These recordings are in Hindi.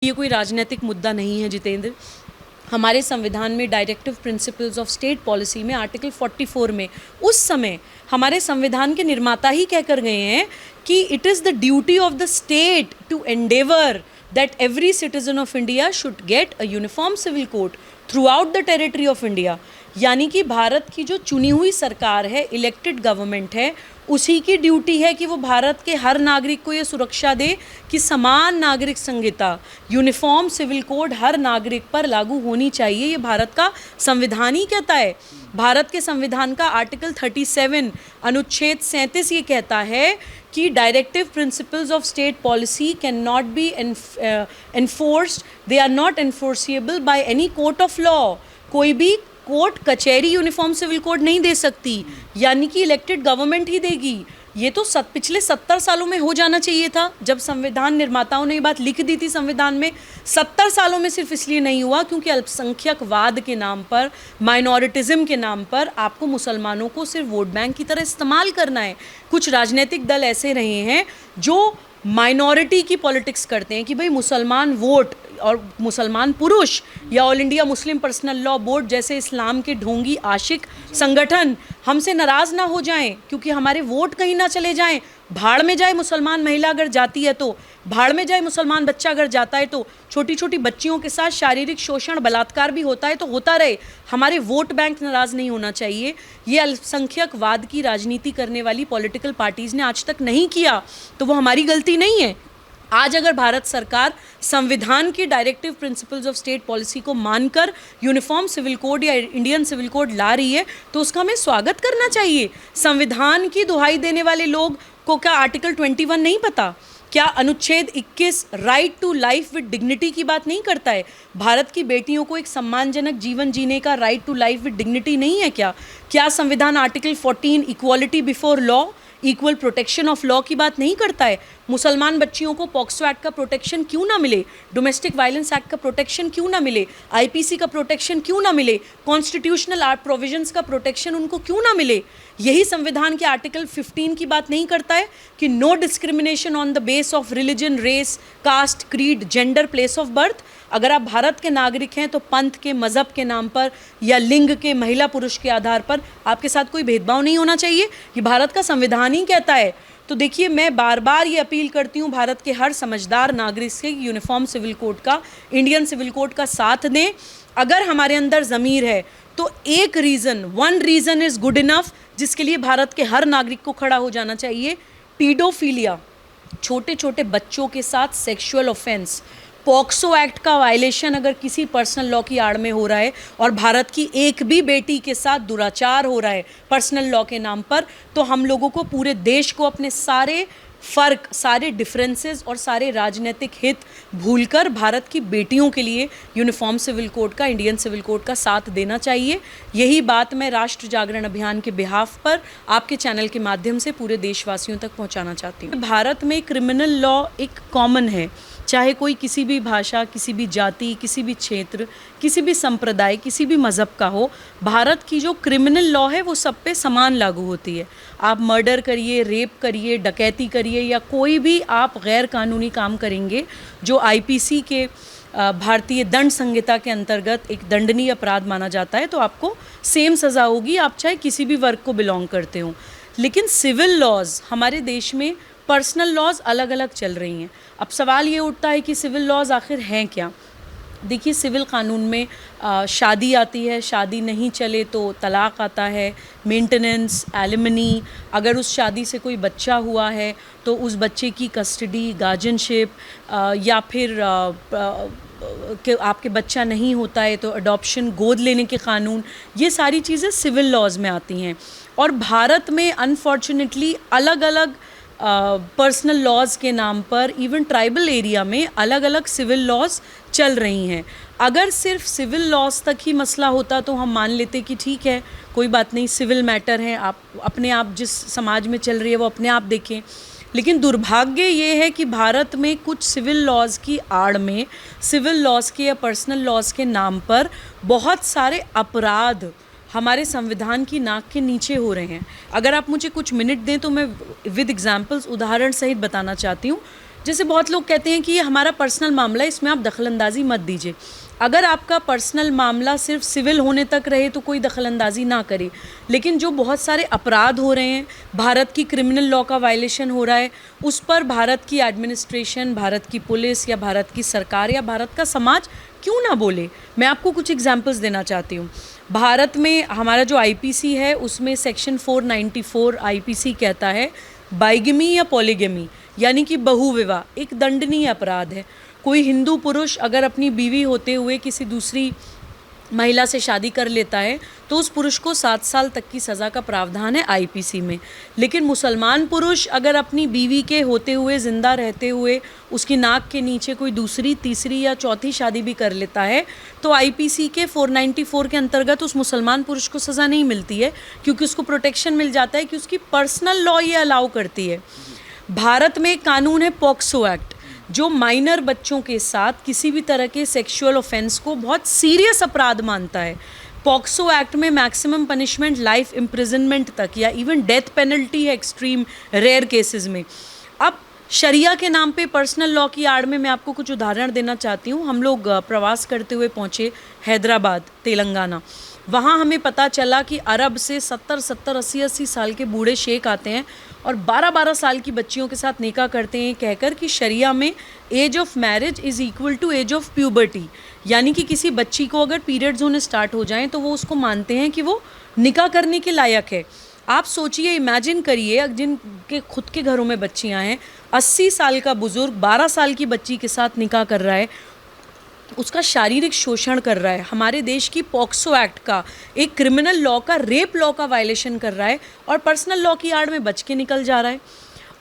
ये कोई राजनीतिक मुद्दा नहीं है जितेंद्र। हमारे संविधान में directive principles of state policy में आर्टिकल 44 में उस समय हमारे संविधान के निर्माता ही कहकर गए हैं कि it is the duty of the state to endeavour that every citizen of India should get a uniform civil code throughout the territory of India. यानी कि भारत की जो चुनी हुई सरकार है, इलेक्टेड गवर्नमेंट है, उसी की ड्यूटी है कि वो भारत के हर नागरिक को ये सुरक्षा दे कि समान नागरिक संहिता, यूनिफॉर्म सिविल कोड हर नागरिक पर लागू होनी चाहिए। ये भारत का संविधान ही कहता है। भारत के संविधान का आर्टिकल 37 अनुच्छेद 37 ये कहता है कि directive principles of state policy can not be enforced, they are not enforceable by any court of law. कोई भी कोर्ट कचहरी यूनिफॉर्म सिविल कोड नहीं दे सकती, यानी कि इलेक्टेड गवर्नमेंट ही देगी। ये तो पिछले 70 सालों में हो जाना चाहिए था। जब संविधान निर्माताओं ने ये बात लिख दी थी संविधान में, 70 सालों में सिर्फ इसलिए नहीं हुआ क्योंकि अल्पसंख्यकवाद के नाम पर, माइनॉरिटिज्म के नाम पर आपको मुसलमानों को सिर्फ वोट बैंक की तरह इस्तेमाल करना है। कुछ राजनीतिक दल ऐसे रहे हैं जो माइनॉरिटी की पॉलिटिक्स करते हैं कि भाई मुसलमान वोट और मुसलमान पुरुष या all India Muslim personal law board जैसे इस्लाम के ढोंगी आशिक संगठन हमसे नाराज़ ना हो जाएं क्योंकि हमारे वोट कहीं ना चले जाएं। भाड़ में जाए मुसलमान महिला अगर जाती है तो, भाड़ में जाए मुसलमान बच्चा अगर जाता है तो, छोटी छोटी बच्चियों के साथ शारीरिक शोषण बलात्कार भी होता है तो होता रहे, हमारे वोट बैंक नाराज़ नहीं होना चाहिए। ये अल्पसंख्यकवाद की राजनीति करने वाली पॉलिटिकल पार्टीज़ ने आज तक नहीं किया, तो वो हमारी गलती नहीं है। आज अगर भारत सरकार संविधान की directive principles of state policy को मानकर यूनिफॉर्म सिविल कोड या इंडियन सिविल कोड ला रही है तो उसका हमें स्वागत करना चाहिए। संविधान की दुहाई देने वाले लोग को क्या आर्टिकल 21 नहीं पता? क्या अनुच्छेद 21 right to life with dignity की बात नहीं करता है? भारत की बेटियों को एक सम्मानजनक जीवन जीने का right to life with dignity नहीं है क्या? क्या संविधान article 14 equality before law, equal protection of law की बात नहीं करता है? मुसलमान बच्चियों को पॉक्सो एक्ट का प्रोटेक्शन क्यों ना मिले? डोमेस्टिक वायलेंस एक्ट का प्रोटेक्शन क्यों ना मिले? आईपीसी का प्रोटेक्शन क्यों ना मिले? कॉन्स्टिट्यूशनल प्रोविजंस का प्रोटेक्शन उनको क्यों ना मिले? यही संविधान के आर्टिकल 15 की बात नहीं करता है कि no discrimination on the base of religion, race, caste, creed, gender, place of birth. अगर आप भारत के नागरिक हैं तो पंथ के, मज़हब के नाम पर या लिंग के, महिला पुरुष के आधार पर आपके साथ कोई भेदभाव नहीं होना चाहिए। ये भारत का संविधान ही कहता है। तो देखिए, मैं बार बार ये अपील करती हूँ भारत के हर समझदार नागरिक से यूनिफॉर्म सिविल कोड का, इंडियन सिविल कोड का साथ दें। अगर हमारे अंदर ज़मीर है तो एक one reason is good enough जिसके लिए भारत के हर नागरिक को खड़ा हो जाना चाहिए। पीडोफीलिया, छोटे छोटे बच्चों के साथ सेक्सुअल ऑफेंस, पॉक्सो एक्ट का वायलेशन अगर किसी पर्सनल लॉ की आड़ में हो रहा है और भारत की एक भी बेटी के साथ दुराचार हो रहा है पर्सनल लॉ के नाम पर, तो हम लोगों को, पूरे देश को अपने सारे फ़र्क, सारे डिफरेंसेस और सारे राजनीतिक हित भूलकर भारत की बेटियों के लिए यूनिफॉर्म सिविल कोड का, इंडियन सिविल कोड का साथ देना चाहिए। यही बात मैं राष्ट्र जागरण अभियान के बिहाफ पर आपके चैनल के माध्यम से पूरे देशवासियों तक पहुंचाना चाहती हूँ। भारत में क्रिमिनल लॉ एक कॉमन है, चाहे कोई किसी भी भाषा, किसी भी जाति, किसी भी क्षेत्र, किसी भी संप्रदाय, किसी भी मज़हब का हो, भारत की जो क्रिमिनल लॉ है वो सब पे समान लागू होती है। आप मर्डर करिए, रेप करिए, डकैती करिए या कोई भी आप गैर कानूनी काम करेंगे जो आईपीसी के भारतीय दंड संहिता के अंतर्गत एक दंडनीय अपराध माना जाता है, तो आपको सेम सज़ा होगी, आप चाहे किसी भी वर्ग को बिलोंग करते हो। लेकिन सिविल लॉज हमारे देश में, पर्सनल लॉज अलग अलग चल रही हैं। अब सवाल ये उठता है कि सिविल लॉज आखिर हैं क्या? देखिए, सिविल कानून में शादी आती है, शादी नहीं चले तो तलाक आता है, मेंटेनेंस, एलिमनी, अगर उस शादी से कोई बच्चा हुआ है तो उस बच्चे की कस्टडी, गार्जियनशिप, या फिर कि आपके बच्चा नहीं होता है तो अडॉप्शन, गोद लेने के कानून, ये सारी चीज़ें सिविल लॉज में आती हैं। और भारत में अनफॉर्चुनेटली अलग अलग पर्सनल लॉज के नाम पर इवन ट्राइबल एरिया में अलग अलग सिविल लॉज चल रही हैं। अगर सिर्फ सिविल लॉज तक ही मसला होता तो हम मान लेते कि ठीक है, कोई बात नहीं, सिविल मैटर है, आप अपने आप जिस समाज में चल रही है वो अपने आप देखें। लेकिन दुर्भाग्य ये है कि भारत में कुछ सिविल लॉज की आड़ में, सिविल लॉज के या पर्सनल लॉज के नाम पर बहुत सारे अपराध हमारे संविधान की नाक के नीचे हो रहे हैं। अगर आप मुझे कुछ मिनट दें तो मैं विद एग्जांपल्स, उदाहरण सहित बताना चाहती हूँ। जैसे बहुत लोग कहते हैं कि ये हमारा पर्सनल मामला है, इसमें आप दखलंदाजी मत दीजिए। अगर आपका पर्सनल मामला सिर्फ सिविल होने तक रहे तो कोई दखलंदाजी ना करे, लेकिन जो बहुत सारे अपराध हो रहे हैं, भारत की क्रिमिनल लॉ का वायलेशन हो रहा है, उस पर भारत की एडमिनिस्ट्रेशन, भारत की पुलिस या भारत की सरकार या भारत का समाज क्यों ना बोले। मैं आपको कुछ एग्जांपल्स देना चाहती हूँ। भारत में हमारा जो आईपीसी है उसमें सेक्शन 494 आईपीसी कहता है बाइगमी या पॉलीगमी यानी कि बहुविवाह एक दंडनीय अपराध है। कोई हिंदू पुरुष अगर अपनी बीवी होते हुए किसी दूसरी महिला से शादी कर लेता है तो उस पुरुष को 7 साल तक की सज़ा का प्रावधान है आईपीसी में। लेकिन मुसलमान पुरुष अगर अपनी बीवी के होते हुए, ज़िंदा रहते हुए उसकी नाक के नीचे कोई दूसरी, तीसरी या चौथी शादी भी कर लेता है तो आईपीसी के 494 के अंतर्गत उस मुसलमान पुरुष को सज़ा नहीं मिलती है, क्योंकि उसको प्रोटेक्शन मिल जाता है कि उसकी पर्सनल लॉ ये अलाउ करती है। भारत में एक कानून है पॉक्सो एक्ट, जो माइनर बच्चों के साथ किसी भी तरह के सेक्सुअल ऑफेंस को बहुत सीरियस अपराध मानता है। पॉक्सो एक्ट में मैक्सिमम पनिशमेंट लाइफ इम्प्रिजनमेंट तक या इवन डेथ पेनल्टी है एक्सट्रीम रेयर केसेस में। अब शरिया के नाम पे पर्सनल लॉ की आड़ में मैं आपको कुछ उदाहरण देना चाहती हूँ। हम लोग प्रवास करते हुए पहुँचे हैदराबाद, तेलंगाना। वहाँ हमें पता चला कि अरब से 70-70, 80-80 साल के बूढ़े शेख आते हैं और 12-12 साल की बच्चियों के साथ निकाह करते हैं, कहकर कि शरिया में age of marriage is equal to age of puberty, यानी कि किसी बच्ची को अगर पीरियड्स होने स्टार्ट हो जाएं तो वो उसको मानते हैं कि वो निकाह करने के लायक है। आप सोचिए, इमेजिन करिए, जिनके खुद के घरों में बच्चियां हैं, 80 साल का बुज़ुर्ग 12 साल की बच्ची के साथ निकाह कर रहा है, उसका शारीरिक शोषण कर रहा है, हमारे देश की पॉक्सो एक्ट का, एक क्रिमिनल लॉ का, रेप लॉ का वायलेशन कर रहा है और पर्सनल लॉ की आड़ में बच के निकल जा रहा है।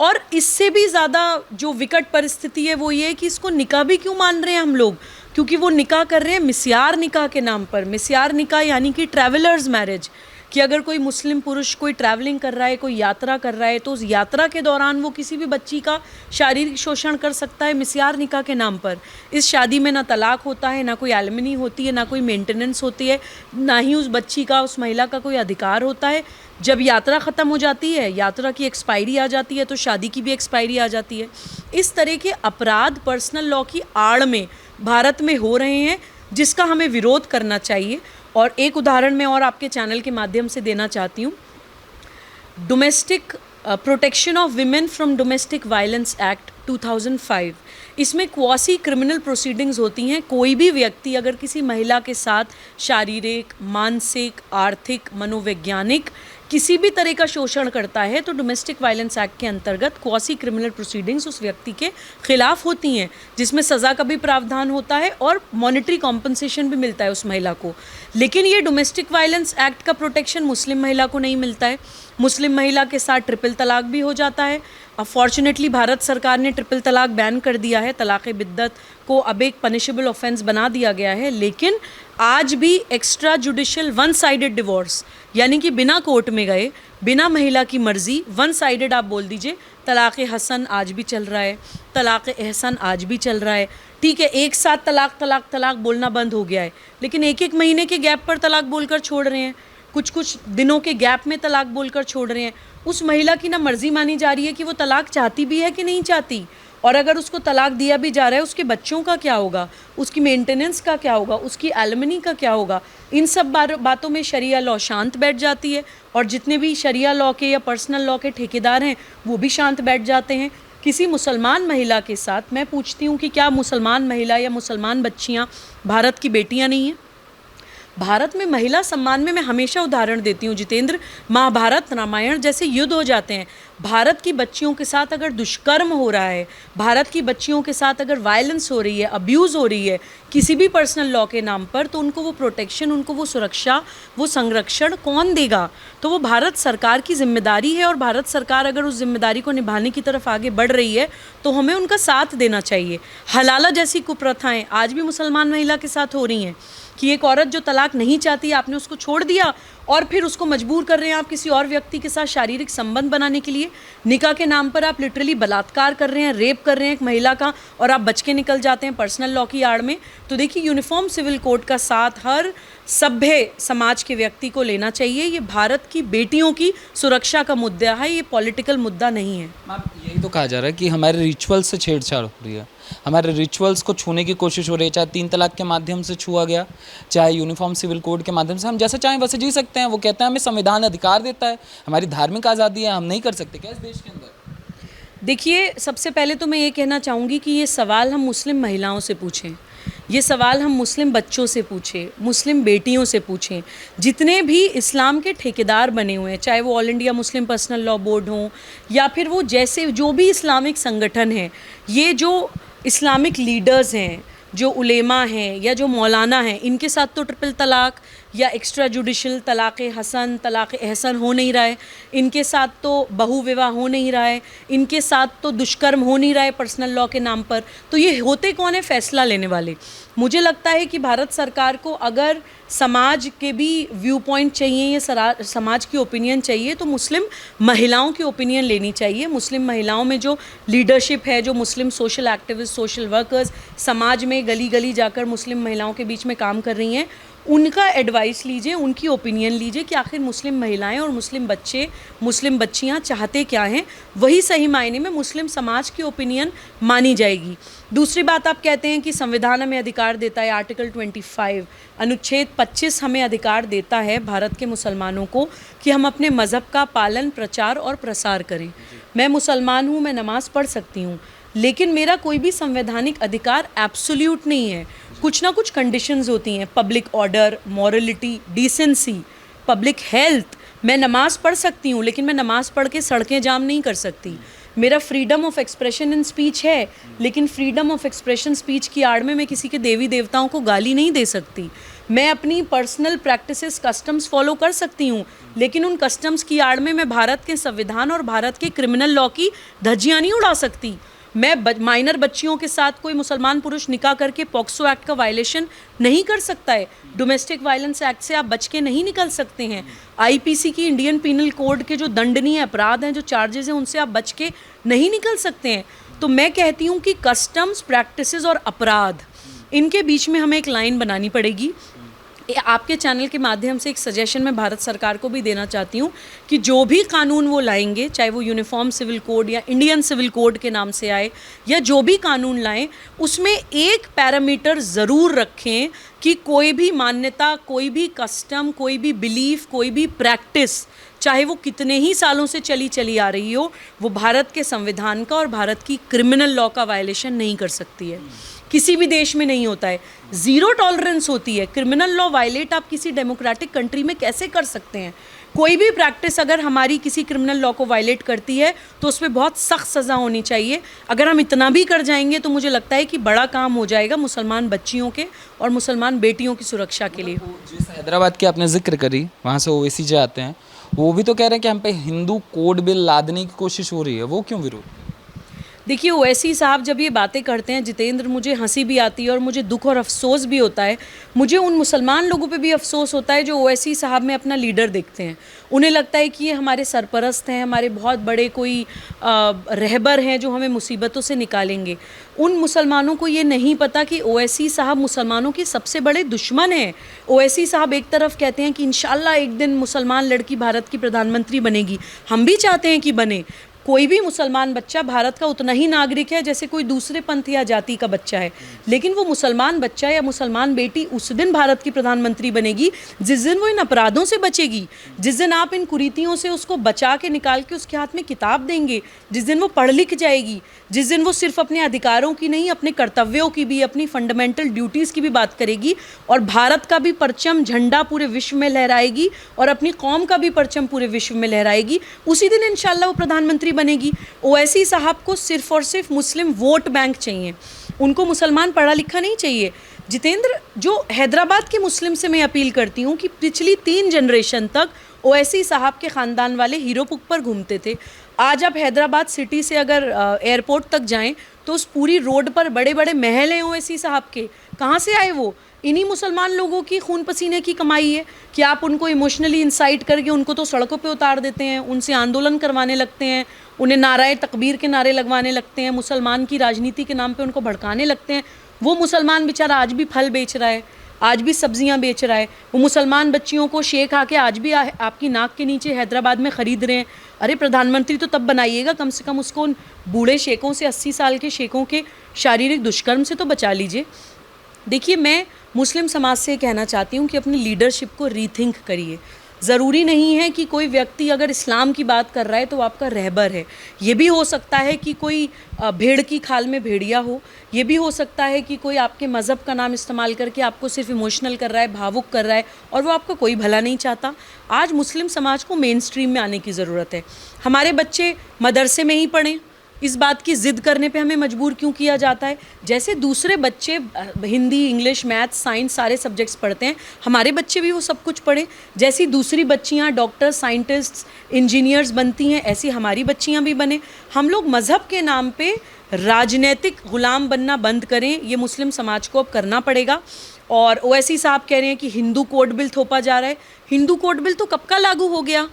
और इससे भी ज़्यादा जो विकट परिस्थिति है वो ये है कि इसको निकाह भी क्यों मान रहे हैं हम लोग, क्योंकि वो निकाह कर रहे हैं मिस्यार निकाह के नाम पर। मिस्यार निकाह यानी कि ट्रैवलर्स मैरिज, कि अगर कोई मुस्लिम पुरुष कोई ट्रैवलिंग कर रहा है, कोई यात्रा कर रहा है, तो उस यात्रा के दौरान वो किसी भी बच्ची का शारीरिक शोषण कर सकता है मिस्यार निकाह के नाम पर। इस शादी में ना तलाक होता है, ना कोई एलिमनी होती है, ना कोई मेंटेनेंस होती है, ना ही उस बच्ची का, उस महिला का कोई अधिकार होता है। जब यात्रा ख़त्म हो जाती है, यात्रा की एक्सपायरी आ जाती है, तो शादी की भी एक्सपायरी आ जाती है। इस तरह के अपराध पर्सनल लॉ की आड़ में भारत में हो रहे हैं, जिसका हमें विरोध करना चाहिए। और एक उदाहरण मैं और आपके चैनल के माध्यम से देना चाहती हूँ। Domestic protection of women from domestic violence act 2005, इसमें क्वासी क्रिमिनल प्रोसीडिंग्स होती हैं। कोई भी व्यक्ति अगर किसी महिला के साथ शारीरिक, मानसिक, आर्थिक, मनोवैज्ञानिक किसी भी तरह का शोषण करता है तो डोमेस्टिक वायलेंस एक्ट के अंतर्गत क्वासी क्रिमिनल प्रोसीडिंग्स उस व्यक्ति के खिलाफ होती हैं, जिसमें सज़ा का भी प्रावधान होता है और मॉनेटरी कॉम्पनसेशन भी मिलता है उस महिला को। लेकिन ये डोमेस्टिक वायलेंस एक्ट का प्रोटेक्शन मुस्लिम महिला को नहीं मिलता है। मुस्लिम महिला के साथ ट्रिपल तलाक भी हो जाता है। अनफॉर्चुनेटली भारत सरकार ने ट्रिपल तलाक बैन कर दिया है, तलाक़ बिद्दत को अब एक पनिशेबल ऑफेंस बना दिया गया है। लेकिन आज भी extra judicial one sided divorce, यानी कि बिना कोर्ट में गए, बिना महिला की मर्ज़ी, वन साइडेड आप बोल दीजिए, तलाक़ हसन आज भी चल रहा है, तलाक़ एहसन आज भी चल रहा है। ठीक है, एक साथ तलाक तलाक तलाक बोलना बंद हो गया है, लेकिन एक एक महीने के गैप पर तलाक बोलकर छोड़ रहे हैं, कुछ कुछ दिनों के गैप में तलाक बोलकर छोड़ रहे हैं। उस महिला की ना मर्ज़ी मानी जा रही है कि वो तलाक चाहती भी है कि नहीं चाहती। और अगर उसको तलाक दिया भी जा रहा है, उसके बच्चों का क्या होगा, उसकी मेंटेनेंस का क्या होगा, उसकी एलिमनी का क्या होगा। इन सब बातों में शरिया लॉ शांत बैठ जाती है और जितने भी शरिया लॉ के या पर्सनल लॉ के ठेकेदार हैं वो भी शांत बैठ जाते हैं। किसी मुसलमान महिला के साथ मैं पूछती हूँ कि क्या मुसलमान महिला या मुसलमान बच्चियाँ भारत की बेटियाँ नहीं हैं? भारत में महिला सम्मान में मैं हमेशा उदाहरण देती हूँ जितेंद्र, महाभारत, रामायण जैसे युद्ध हो जाते हैं, भारत की बच्चियों के साथ अगर दुष्कर्म हो रहा है, भारत की बच्चियों के साथ अगर वायलेंस हो रही है, अब्यूज़ हो रही है किसी भी पर्सनल लॉ के नाम पर, तो उनको वो प्रोटेक्शन, उनको वो सुरक्षा, वो संरक्षण कौन देगा? तो वो भारत सरकार की जिम्मेदारी है। और भारत सरकार अगर उस जिम्मेदारी को निभाने की तरफ आगे बढ़ रही है तो हमें उनका साथ देना चाहिए। हलाला जैसी कुप्रथाएँ आज भी मुसलमान महिला के साथ हो रही हैं कि एक औरत जो तलाक नहीं चाहती, आपने उसको छोड़ दिया, और फिर उसको मजबूर कर रहे हैं आप किसी और व्यक्ति के साथ शारीरिक संबंध बनाने के लिए। निकाह के नाम पर आप लिटरली बलात्कार कर रहे हैं, रेप कर रहे हैं एक महिला का, और आप बच के निकल जाते हैं पर्सनल लॉ की आड़ में। तो देखिए, यूनिफॉर्म सिविल कोड का साथ हर सभ्य समाज के व्यक्ति को लेना चाहिए। ये भारत की बेटियों की सुरक्षा का मुद्दा है, ये पॉलिटिकल मुद्दा नहीं है। मैम, यही तो कहा जा रहा है कि हमारे रिचुअल्स से छेड़छाड़ हो रही है, हमारे रिचुअल्स को छूने की कोशिश हो रही है। चाहे 3 तलाक के माध्यम से छुआ गया, चाहे यूनिफॉर्म सिविल कोड के माध्यम से। हम जैसे चाहें वैसे जी सकते हैं। वो कहते हैं हमें संविधान अधिकार देता है, हमारी धार्मिक आज़ादी है, हम नहीं कर सकते क्या इस देश के अंदर? देखिए, सबसे पहले तो मैं ये कहना चाहूँगी कि ये सवाल हम मुस्लिम महिलाओं से पूछें, ये सवाल हम मुस्लिम बच्चों से पूछें, मुस्लिम बेटियों से पूछें। जितने भी इस्लाम के ठेकेदार बने हुए हैं, चाहे वो all India Muslim personal law board हों या फिर वो जैसे जो भी इस्लामिक संगठन हैं, ये जो इस्लामिक लीडर्स हैं, जो उलेमा हैं या जो मौलाना हैं, इनके साथ तो ट्रिपल तलाक या एक्स्ट्रा जुडिशल तलाक़ हसन, तलाक़ एहसन हो नहीं रहा है, इनके साथ तो बहु विवाह हो नहीं रहा है, इनके साथ तो दुष्कर्म हो नहीं रहा है पर्सनल लॉ के नाम पर। तो ये होते कौन है? फ़ैसला लेने वाले। मुझे लगता है कि भारत सरकार को अगर समाज के भी व्यू पॉइंट चाहिए या समाज की ओपिनियन चाहिए, तो मुस्लिम महिलाओं की ओपिनियन लेनी चाहिए। मुस्लिम महिलाओं में जो लीडरशिप है, जो मुस्लिम सोशल एक्टिविस्ट, सोशल वर्कर्स समाज में गली गली जाकर मुस्लिम महिलाओं के बीच में काम कर रही हैं, उनका एडवाइस लीजिए, उनकी ओपिनियन लीजिए कि आखिर मुस्लिम महिलाएं और मुस्लिम बच्चे, मुस्लिम बच्चियां चाहते क्या हैं। वही सही मायने में मुस्लिम समाज की ओपिनियन मानी जाएगी। दूसरी बात, आप कहते हैं कि संविधान हमें अधिकार देता है, आर्टिकल 25 अनुच्छेद 25 हमें अधिकार देता है भारत के मुसलमानों को कि हम अपने मज़हब का पालन, प्रचार और प्रसार करें। मैं मुसलमान हूँ, मैं नमाज़ पढ़ सकती हूँ, लेकिन मेरा कोई भी संवैधानिक अधिकार एब्सोल्यूट नहीं है। कुछ ना कुछ कंडीशंस होती हैं, public order, morality, decency, public health. मैं नमाज़ पढ़ सकती हूँ, लेकिन मैं नमाज़ पढ़ के सड़कें जाम नहीं कर सकती। मेरा freedom of expression in speech है, लेकिन फ्रीडम ऑफ एक्सप्रेशन स्पीच की आड़ में मैं किसी के देवी देवताओं को गाली नहीं दे सकती। मैं अपनी पर्सनल प्रैक्टिसेस, कस्टम्स फॉलो कर सकती हूँ, लेकिन उन कस्टम्स की आड़ में मैं भारत के संविधान और भारत के क्रिमिनल लॉ की धज्जियाँ नहीं उड़ा सकती। मैं माइनर बच्चियों के साथ कोई मुसलमान पुरुष निकाह करके पॉक्सो एक्ट का वायलेशन नहीं कर सकता है। डोमेस्टिक वायलेंस एक्ट से आप बच के नहीं निकल सकते हैं। आईपीसी की, इंडियन पीनल कोड के जो दंडनीय अपराध हैं, जो चार्जेस हैं, उनसे आप बच के नहीं निकल सकते हैं। तो मैं कहती हूँ कि कस्टम्स, प्रैक्टिसेस और अपराध, इनके बीच में हमें एक लाइन बनानी पड़ेगी। आपके चैनल के माध्यम से एक सजेशन मैं भारत सरकार को भी देना चाहती हूँ कि जो भी कानून वो लाएंगे, चाहे वो यूनिफॉर्म सिविल कोड या इंडियन सिविल कोड के नाम से आए, या जो भी कानून लाएं, उसमें एक पैरामीटर ज़रूर रखें कि कोई भी मान्यता, कोई भी कस्टम, कोई भी बिलीफ, कोई भी प्रैक्टिस, चाहे वो कितने ही सालों से चली आ रही हो, वो भारत के संविधान का और भारत की क्रिमिनल लॉ का वायलेशन नहीं कर सकती है। किसी भी देश में नहीं होता है, ज़ीरो टॉलरेंस होती है। क्रिमिनल लॉ वायलेट आप किसी डेमोक्रेटिक कंट्री में कैसे कर सकते हैं? कोई भी प्रैक्टिस अगर हमारी किसी क्रिमिनल लॉ को वायलेट करती है तो उसमें बहुत सख्त सज़ा होनी चाहिए। अगर हम इतना भी कर जाएंगे तो मुझे लगता है कि बड़ा काम हो जाएगा मुसलमान बच्चियों के और मुसलमान बेटियों की सुरक्षा के लिए। जैसे हैदराबाद की आपने जिक्र करी, वहाँ से ओवैसी जी आते हैं, वो भी तो कह रहे हैं कि हम पे हिंदू कोड बिल लादने की कोशिश हो रही है, वो क्यों विरोध? देखिए, ओवैसी साहब जब ये बातें करते हैं, जितेंद्र, मुझे हंसी भी आती है और मुझे दुख और अफसोस भी होता है। मुझे उन मुसलमान लोगों पे भी अफसोस होता है जो ओवैसी साहब में अपना लीडर देखते हैं। उन्हें लगता है कि ये हमारे सरपरस्त हैं, हमारे बहुत बड़े कोई रहबर हैं जो हमें मुसीबतों से निकालेंगे। उन मुसलमानों को ये नहीं पता कि ओवैसी साहब मुसलमानों के सबसे बड़े दुश्मन हैं। ओवैसी साहब एक तरफ कहते हैं कि इंशाल्लाह एक दिन मुसलमान लड़की भारत की प्रधानमंत्री बनेगी, हम भी चाहते हैं कि बने। कोई भी मुसलमान बच्चा भारत का उतना ही नागरिक है जैसे कोई दूसरे पंथ या जाति का बच्चा है, लेकिन वो मुसलमान बच्चा या मुसलमान बेटी उस दिन भारत की प्रधानमंत्री बनेगी जिस दिन वो इन अपराधों से बचेगी, जिस दिन आप इन कुरीतियों से उसको बचा के निकाल के उसके हाथ में किताब देंगे, जिस दिन वो पढ़ लिख जाएगी, जिस दिन वो सिर्फ अपने अधिकारों की नहीं, अपने कर्तव्यों की भी, अपनी फंडामेंटल ड्यूटीज़ की भी बात करेगी और भारत का भी परचम झंडा पूरे विश्व में लहराएगी और अपनी कौम का भी परचम पूरे विश्व में लहराएगी, उसी दिन इंशाल्लाह वो प्रधानमंत्री बनेगी। ओवैसी साहब को सिर्फ और सिर्फ मुस्लिम वोट बैंक चाहिए, उनको मुसलमान पढ़ा लिखा नहीं चाहिए। जितेंद्र, जो हैदराबाद के मुस्लिम से मैं अपील करती हूँ कि पिछली 3 जनरेशन तक ओवैसी साहब के ख़ानदान वाले हीरोपुक पर घूमते थे। आज आप हैदराबाद सिटी से अगर एयरपोर्ट तक जाएं तो उस पूरी रोड पर बड़े बड़े महल हैं ओवैसी साहब के। कहाँ से आए वो? इन्हीं मुसलमान लोगों की खून पसीने की कमाई है कि आप उनको इमोशनली इंसाइट करके उनको तो सड़कों पे उतार देते हैं, उनसे आंदोलन करवाने लगते हैं, उन्हें नाराए तकबीर के नारे लगवाने लगते हैं, मुसलमान की राजनीति के नाम पे उनको भड़काने लगते हैं। वो मुसलमान बेचारा आज भी फल बेच रहा है, आज भी सब्जियां बेच रहा है। वो मुसलमान बच्चियों को शेख आके आज भी आपकी नाक के नीचे हैदराबाद में ख़रीद रहे हैं। अरे प्रधानमंत्री तो तब बनाइएगा, कम से कम उसको उन बूढ़े शेखों से, 80 साल के शेखों के शारीरिक दुष्कर्म से तो बचा लीजिए। देखिए, मैं मुस्लिम समाज से कहना चाहती हूँ कि अपनी लीडरशिप को रीथिंक करिए। ज़रूरी नहीं है कि कोई व्यक्ति अगर इस्लाम की बात कर रहा है तो वो आपका रहबर है। ये भी हो सकता है कि कोई भेड़ की खाल में भेड़िया हो। ये भी हो सकता है कि कोई आपके मज़हब का नाम इस्तेमाल करके आपको सिर्फ इमोशनल कर रहा है, भावुक कर रहा है, और वो आपका कोई भला नहीं चाहता। आज मुस्लिम समाज को मेन स्ट्रीम में आने की ज़रूरत है। हमारे बच्चे मदरसे में ही पढ़ें, इस बात की ज़िद करने पे हमें मजबूर क्यों किया जाता है? जैसे दूसरे बच्चे हिंदी, इंग्लिश, मैथ, साइंस सारे सब्जेक्ट्स पढ़ते हैं, हमारे बच्चे भी वो सब कुछ पढ़ें। जैसी दूसरी बच्चियाँ डॉक्टर, साइंटिस्ट, इंजीनियर्स बनती हैं, ऐसी हमारी बच्चियाँ भी बने। हम लोग मज़हब के नाम पे राजनीतिक ग़ुलाम बनना बंद करें, ये मुस्लिम समाज को अब करना पड़ेगा। और ओवैसी साहब कह रहे हैं कि हिंदू कोड बिल थोपा जा रहा है। हिंदू कोड बिल तो कब का लागू हो गया?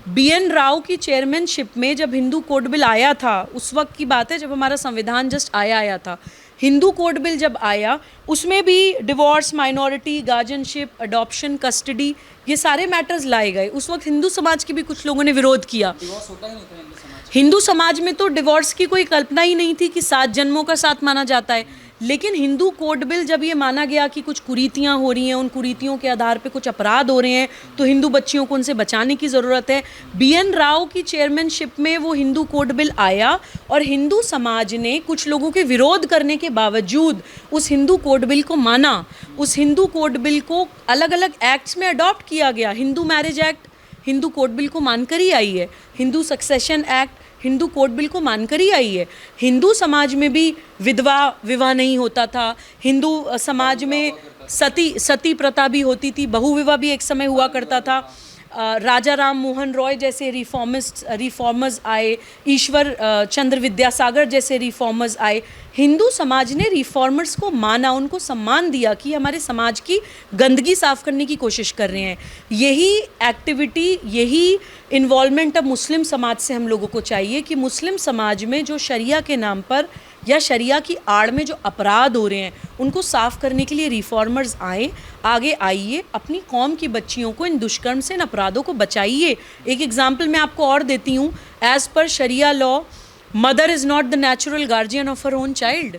BN राव की चेयरमैनशिप में जब हिंदू कोड बिल आया था, उस वक्त की बात है जब हमारा संविधान जस्ट आया था। हिंदू कोड बिल जब आया, उसमें भी divorce, minority, guardianship, adoption, custody, ये सारे मैटर्स लाए गए। उस वक्त हिंदू समाज के भी कुछ लोगों ने विरोध किया। डिवोर्स होता ही नहीं था हिंदू समाज में तो डिवोर्स की कोई कल्पना ही नहीं थी कि 7 जन्मों का साथ माना जाता है। लेकिन हिंदू कोड बिल जब ये माना गया कि कुछ कुरीतियाँ हो रही हैं, उन कुरीतियों के आधार पे कुछ अपराध हो रहे हैं, तो हिंदू बच्चियों को उनसे बचाने की ज़रूरत है। BN राव की चेयरमैनशिप में वो हिंदू कोड बिल आया और हिंदू समाज ने कुछ लोगों के विरोध करने के बावजूद उस हिंदू कोड बिल को माना। उस हिंदू कोड बिल को अलग अलग एक्ट्स में अडॉप्ट किया गया। Hindu marriage act Hindu code bill को मानकर ही आई है। Hindu succession act Hindu code bill को मानकर ही आई है। हिंदू समाज में भी विधवा विवाह नहीं होता था। हिंदू समाज में सती प्रथा भी होती थी। बहु विवाह भी एक समय हुआ करता था। राजा राम मोहन रॉय जैसे रिफॉर्मर्स आए, ईश्वर चंद्र विद्यासागर जैसे रिफॉर्मर्स आए। हिंदू समाज ने रिफॉर्मर्स को माना, उनको सम्मान दिया कि हमारे समाज की गंदगी साफ़ करने की कोशिश कर रहे हैं। यही एक्टिविटी, यही इन्वॉल्वमेंट अब मुस्लिम समाज से हम लोगों को चाहिए कि मुस्लिम समाज में जो शरिया के नाम पर या शरिया की आड़ में जो अपराध हो रहे हैं, उनको साफ़ करने के लिए रिफॉर्मर्स आए, आगे आइए, अपनी कौम की बच्चियों को इन दुष्कर्म से, इन अपराधों को बचाइए। एक एग्जाम्पल मैं आपको और देती हूँ। As per sharia law, mother is not the natural guardian of her own child.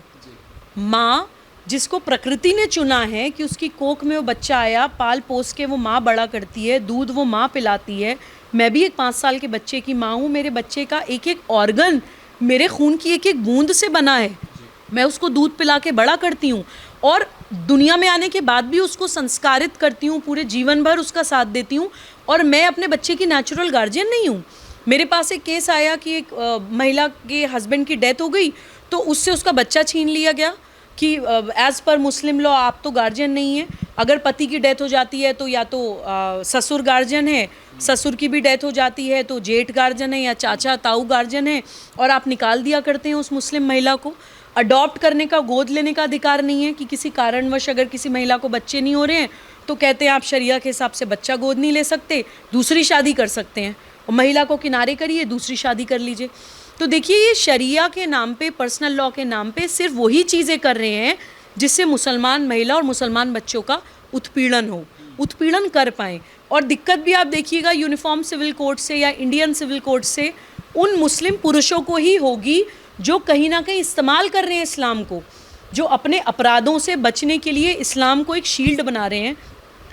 माँ जिसको प्रकृति ने चुना है कि उसकी कोख में वो बच्चा आया, पाल पोस के वो माँ बड़ा करती है, दूध वो माँ पिलाती है। मैं भी एक 5 साल के बच्चे की माँ हूँ। मेरे बच्चे का एक एक ऑर्गन मेरे खून की एक एक बूंद से बना है। मैं उसको दूध पिला के बड़ा करती हूँ और दुनिया में आने के बाद भी उसको संस्कारित करती हूँ, पूरे जीवन भर उसका साथ देती हूँ। और मैं अपने बच्चे की नेचुरल गार्जियन नहीं हूँ। मेरे पास एक केस आया कि एक महिला के हस्बैंड की डेथ हो गई, तो उससे उसका बच्चा छीन लिया गया कि एज़ पर मुस्लिम लॉ आप तो गार्जियन नहीं है। अगर पति की डेथ हो जाती है तो या तो ससुर गार्जियन है, ससुर की भी डेथ हो जाती है तो जेठ गार्जियन है या चाचा ताऊ गार्जियन है, और आप निकाल दिया करते हैं उस मुस्लिम महिला को। अडॉप्ट करने का, गोद लेने का अधिकार नहीं है कि किसी कारणवश अगर किसी महिला को बच्चे नहीं हो रहे हैं तो कहते हैं आप शरिया के हिसाब से बच्चा गोद नहीं ले सकते, दूसरी शादी कर सकते हैं और महिला को किनारे करिए, दूसरी शादी कर लीजिए। तो देखिए, ये शरिया के नाम पे, पर्सनल लॉ के नाम पे सिर्फ वही चीज़ें कर रहे हैं जिससे मुसलमान महिला और मुसलमान बच्चों का उत्पीड़न कर पाएँ। और दिक्कत भी आप देखिएगा यूनिफॉर्म सिविल कोड से या इंडियन सिविल कोड से उन मुस्लिम पुरुषों को ही होगी जो कहीं ना कहीं इस्तेमाल कर रहे हैं इस्लाम को, जो अपने अपराधों से बचने के लिए इस्लाम को एक शील्ड बना रहे हैं,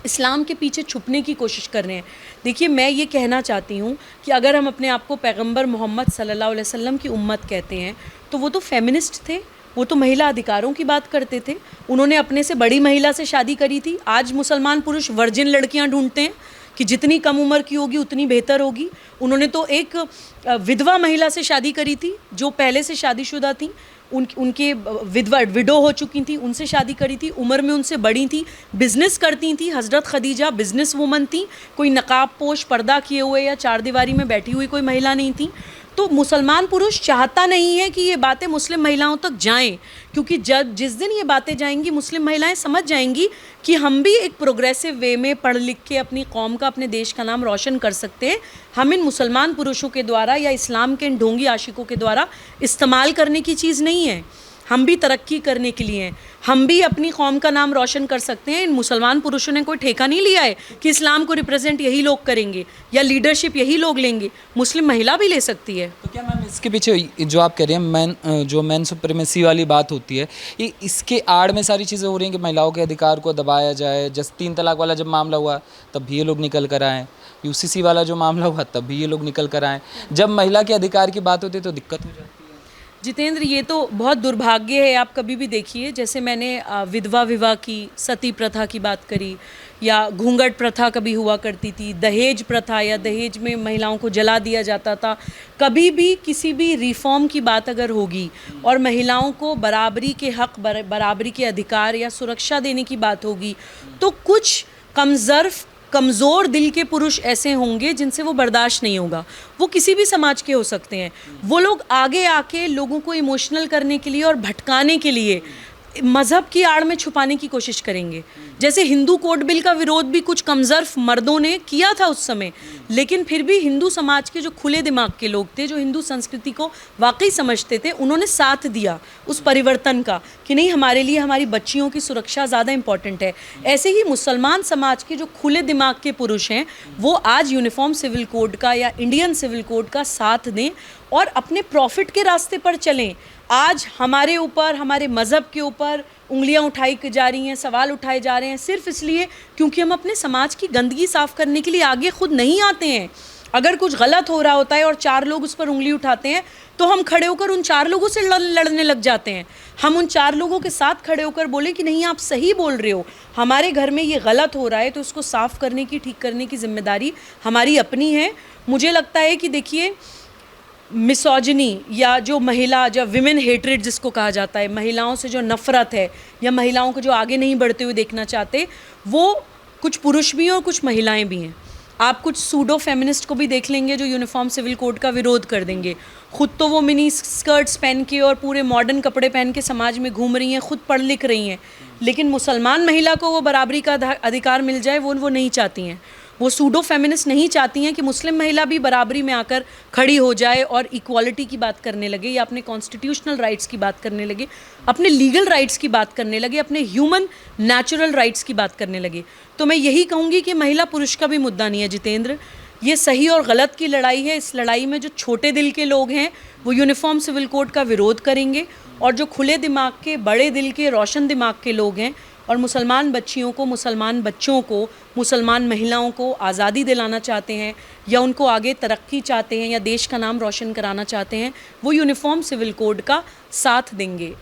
इस्लाम के पीछे छुपने की कोशिश कर रहे हैं। देखिए, मैं ये कहना चाहती हूँ कि अगर हम अपने आप को पैगंबर मोहम्मद सल्लल्लाहु अलैहि वसल्लम की उम्मत कहते हैं तो वो तो फेमिनिस्ट थे, वो तो महिला अधिकारों की बात करते थे। उन्होंने अपने से बड़ी महिला से शादी करी थी। आज मुसलमान पुरुष वर्जिन लड़कियां ढूंढते हैं कि जितनी कम उम्र की होगी उतनी बेहतर होगी। उन्होंने तो एक विधवा महिला से शादी करी थी जो पहले से शादीशुदा थी, उनके विडो हो चुकी थी, उनसे शादी करी थी, उम्र में उनसे बड़ी थी, बिज़नेस करती थी। हज़रत खदीजा बिज़नेस वूमन थी, कोई नकाब पोश पर्दा किए हुए या चार दीवारी में बैठी हुई कोई महिला नहीं थी। तो मुसलमान पुरुष चाहता नहीं है कि ये बातें मुस्लिम महिलाओं तक जाएं, क्योंकि जब जिस दिन ये बातें जाएंगी मुस्लिम महिलाएं समझ जाएंगी कि हम भी एक प्रोग्रेसिव वे में पढ़ लिख के अपनी कौम का, अपने देश का नाम रोशन कर सकते हैं। हम इन मुसलमान पुरुषों के द्वारा या इस्लाम के इन ढोंगी आशिकों के द्वारा इस्तेमाल करने की चीज़ नहीं है। हम भी तरक्की करने के लिए हैं, हम भी अपनी कौम का नाम रोशन कर सकते हैं। इन मुसलमान पुरुषों ने कोई ठेका नहीं लिया है कि इस्लाम को रिप्रेजेंट यही लोग करेंगे या लीडरशिप यही लोग लेंगे, मुस्लिम महिला भी ले सकती है। तो क्या मैम इसके पीछे जो आप कह रही हैं मैन सुप्रीमेसी वाली बात होती है, ये इसके आड़ में सारी चीज़ें हो रही हैं कि महिलाओं के अधिकार को दबाया जाए? जैसे 3 तलाक वाला जब मामला हुआ तब भी ये लोग निकल कर आए, यूसीसी वाला जो मामला हुआ तब भी ये लोग निकल कर आए। जब महिला के अधिकार की बात होती है तो दिक्कत हो जाती है। जितेंद्र, ये तो बहुत दुर्भाग्य है। आप कभी भी देखिए, जैसे मैंने विधवा विवाह की, सती प्रथा की बात करी, या घूंघट प्रथा कभी हुआ करती थी, दहेज प्रथा या दहेज में महिलाओं को जला दिया जाता था। कभी भी किसी भी रिफॉर्म की बात अगर होगी और महिलाओं को बराबरी के हक, बराबरी के अधिकार या सुरक्षा देने की बात होगी, तो कुछ कमज़ोर दिल के पुरुष ऐसे होंगे जिनसे वो बर्दाश्त नहीं होगा। वो किसी भी समाज के हो सकते हैं। वो लोग आगे आके लोगों को इमोशनल करने के लिए और भटकाने के लिए मज़हब की आड़ में छुपाने की कोशिश करेंगे। जैसे हिंदू कोड बिल का विरोध भी कुछ कमज़र्फ मर्दों ने किया था उस समय, लेकिन फिर भी हिंदू समाज के जो खुले दिमाग के लोग थे, जो हिंदू संस्कृति को वाकई समझते थे, उन्होंने साथ दिया उस परिवर्तन का कि नहीं, हमारे लिए हमारी बच्चियों की सुरक्षा ज़्यादा इम्पॉर्टेंट है। ऐसे ही मुसलमान समाज के जो खुले दिमाग के पुरुष हैं, वो आज यूनिफॉर्म सिविल कोड का या इंडियन सिविल कोड का साथ दें और अपने प्रॉफिट के रास्ते पर चलें। आज हमारे ऊपर, हमारे मज़हब के ऊपर उंगलियां उठाई जा रही हैं, सवाल उठाए जा रहे हैं, सिर्फ इसलिए क्योंकि हम अपने समाज की गंदगी साफ़ करने के लिए आगे खुद नहीं आते हैं। अगर कुछ गलत हो रहा होता है और 4 लोग उस पर उंगली उठाते हैं तो हम खड़े होकर उन 4 लोगों से लड़ने लग जाते हैं। हम उन 4 लोगों के साथ खड़े होकर बोले कि नहीं, आप सही बोल रहे हो, हमारे घर में ये गलत हो रहा है, तो उसको साफ़ करने की, ठीक करने की जिम्मेदारी हमारी अपनी है। मुझे लगता है कि देखिए, मिसोजिनी या जो महिला, जो विमेन हेट्रेड जिसको कहा जाता है, महिलाओं से जो नफ़रत है या महिलाओं को जो आगे नहीं बढ़ते हुए देखना चाहते, वो कुछ पुरुष भी हैं और कुछ महिलाएं भी हैं। आप कुछ सूडो फेमिनिस्ट को भी देख लेंगे जो यूनिफॉर्म सिविल कोड का विरोध कर देंगे। खुद तो वो मिनी स्कर्ट्स पहन के और पूरे मॉडर्न कपड़े पहन के समाज में घूम रही हैं, खुद पढ़ लिख रही हैं, लेकिन मुसलमान महिला को वो बराबरी का अधिकार मिल जाए वो नहीं चाहती हैं। वो सूडो फेमिनिस्ट नहीं चाहती हैं कि मुस्लिम महिला भी बराबरी में आकर खड़ी हो जाए और इक्वालिटी की बात करने लगे, या अपने कॉन्स्टिट्यूशनल राइट्स की बात करने लगे, अपने लीगल राइट्स की बात करने लगे, अपने ह्यूमन नेचुरल राइट्स की बात करने लगे। तो मैं यही कहूँगी कि महिला पुरुष का भी मुद्दा नहीं है जितेंद्र, ये सही और गलत की लड़ाई है। इस लड़ाई में जो छोटे दिल के लोग हैं वो यूनिफॉर्म सिविल कोड का विरोध करेंगे, और जो खुले दिमाग के, बड़े दिल के, रोशन दिमाग के लोग हैं और मुसलमान बच्चियों को, मुसलमान बच्चों को, मुसलमान महिलाओं को आज़ादी दिलाना चाहते हैं या उनको आगे तरक्की चाहते हैं या देश का नाम रोशन कराना चाहते हैं, वो यूनिफॉर्म सिविल कोड का साथ देंगे।